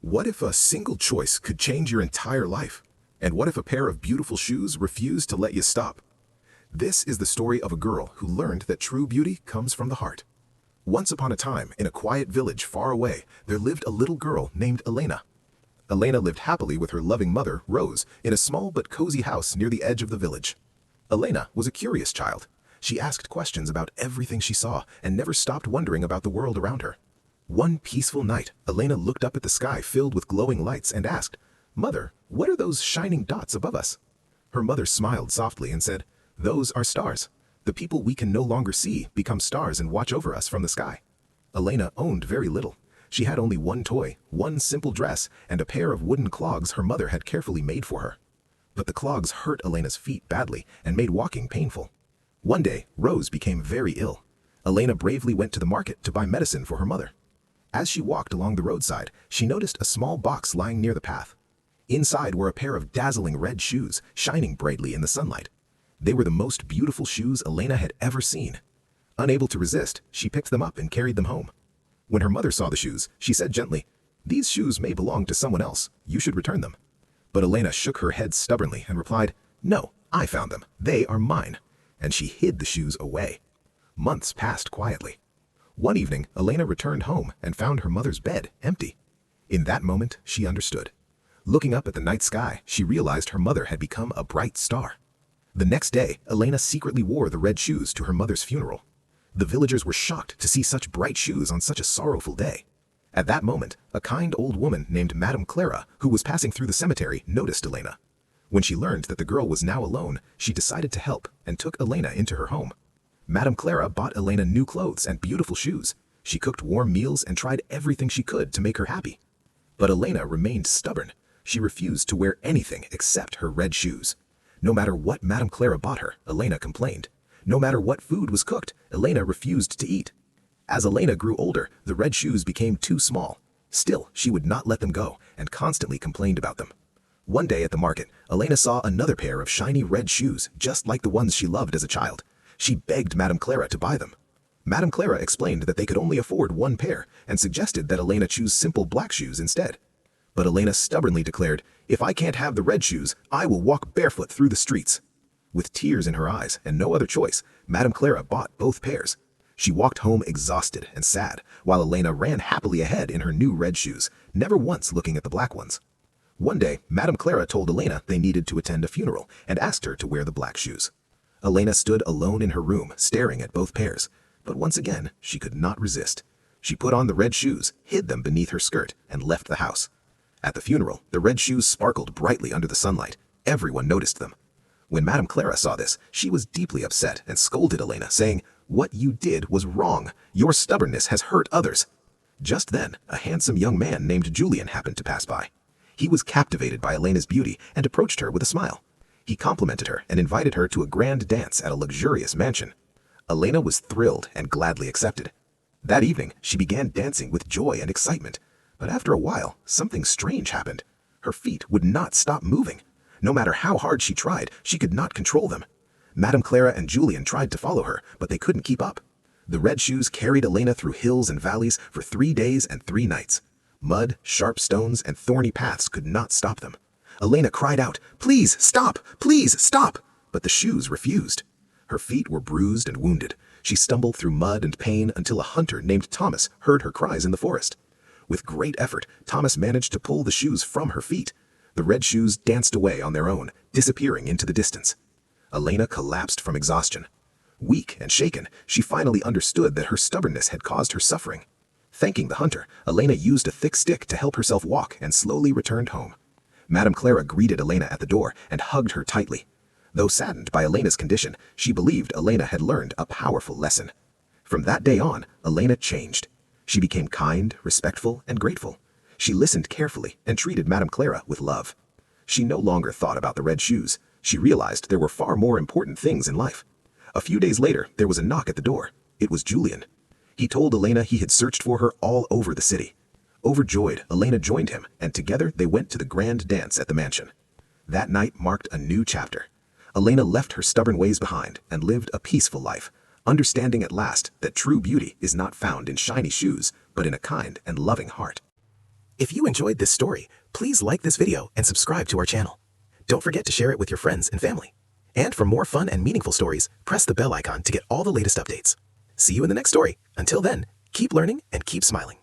What if a single choice could change your entire life? And what if a pair of beautiful shoes refused to let you stop? This is the story of a girl who learned that true beauty comes from the heart. Once upon a time, in a quiet village far away, there lived a little girl named Elena. Elena lived happily with her loving mother, Rose, in a small but cozy house near the edge of the village. Elena was a curious child. She asked questions about everything she saw and never stopped wondering about the world around her. One peaceful night, Elena looked up at the sky filled with glowing lights and asked, "Mother, what are those shining dots above us?" Her mother smiled softly and said, "Those are stars. The people we can no longer see become stars and watch over us from the sky." Elena owned very little. She had only one toy, one simple dress, and a pair of wooden clogs her mother had carefully made for her. But the clogs hurt Elena's feet badly and made walking painful. One day, Rose became very ill. Elena bravely went to the market to buy medicine for her mother. As she walked along the roadside, she noticed a small box lying near the path. Inside were a pair of dazzling red shoes, shining brightly in the sunlight. They were the most beautiful shoes Elena had ever seen. Unable to resist, she picked them up and carried them home. When her mother saw the shoes, she said gently, "These shoes may belong to someone else. You should return them." But Elena shook her head stubbornly and replied, "No, I found them. They are mine." And she hid the shoes away. Months passed quietly. One evening, Elena returned home and found her mother's bed empty. In that moment, she understood. Looking up at the night sky, she realized her mother had become a bright star. The next day, Elena secretly wore the red shoes to her mother's funeral. The villagers were shocked to see such bright shoes on such a sorrowful day. At that moment, a kind old woman named Madame Clara, who was passing through the cemetery, noticed Elena. When she learned that the girl was now alone, she decided to help and took Elena into her home. Madame Clara bought Elena new clothes and beautiful shoes. She cooked warm meals and tried everything she could to make her happy. But Elena remained stubborn. She refused to wear anything except her red shoes. No matter what Madame Clara bought her, Elena complained. No matter what food was cooked, Elena refused to eat. As Elena grew older, the red shoes became too small. Still, she would not let them go and constantly complained about them. One day at the market, Elena saw another pair of shiny red shoes, just like the ones she loved as a child. She begged Madame Clara to buy them. Madame Clara explained that they could only afford one pair and suggested that Elena choose simple black shoes instead. But Elena stubbornly declared, "If I can't have the red shoes, I will walk barefoot through the streets." With tears in her eyes and no other choice, Madame Clara bought both pairs. She walked home exhausted and sad, while Elena ran happily ahead in her new red shoes, never once looking at the black ones. One day, Madame Clara told Elena they needed to attend a funeral and asked her to wear the black shoes. Elena stood alone in her room, staring at both pairs. But once again, she could not resist. She put on the red shoes, hid them beneath her skirt, and left the house. At the funeral, the red shoes sparkled brightly under the sunlight. Everyone noticed them. When Madame Clara saw this, she was deeply upset and scolded Elena, saying, "What you did was wrong. Your stubbornness has hurt others." Just then, a handsome young man named Julian happened to pass by. He was captivated by Elena's beauty and approached her with a smile. He complimented her and invited her to a grand dance at a luxurious mansion. Elena was thrilled and gladly accepted. That evening, she began dancing with joy and excitement. But after a while, something strange happened. Her feet would not stop moving. No matter how hard she tried, she could not control them. Madame Clara and Julian tried to follow her, but they couldn't keep up. The red shoes carried Elena through hills and valleys for 3 days and 3 nights. Mud, sharp stones, and thorny paths could not stop them. Elena cried out, "Please stop! Please stop!" But the shoes refused. Her feet were bruised and wounded. She stumbled through mud and pain until a hunter named Thomas heard her cries in the forest. With great effort, Thomas managed to pull the shoes from her feet. The red shoes danced away on their own, disappearing into the distance. Elena collapsed from exhaustion. Weak and shaken, she finally understood that her stubbornness had caused her suffering. Thanking the hunter, Elena used a thick stick to help herself walk and slowly returned home. Madame Clara greeted Elena at the door and hugged her tightly. Though saddened by Elena's condition, she believed Elena had learned a powerful lesson. From that day on, Elena changed. She became kind, respectful, and grateful. She listened carefully and treated Madame Clara with love. She no longer thought about the red shoes. She realized there were far more important things in life. A few days later, there was a knock at the door. It was Julian. He told Elena he had searched for her all over the city. Overjoyed, Elena joined him, and together they went to the grand dance at the mansion. That night marked a new chapter. Elena left her stubborn ways behind and lived a peaceful life, understanding at last that true beauty is not found in shiny shoes, but in a kind and loving heart. If you enjoyed this story, please like this video and subscribe to our channel. Don't forget to share it with your friends and family. And for more fun and meaningful stories, press the bell icon to get all the latest updates. See you in the next story. Until then, keep learning and keep smiling.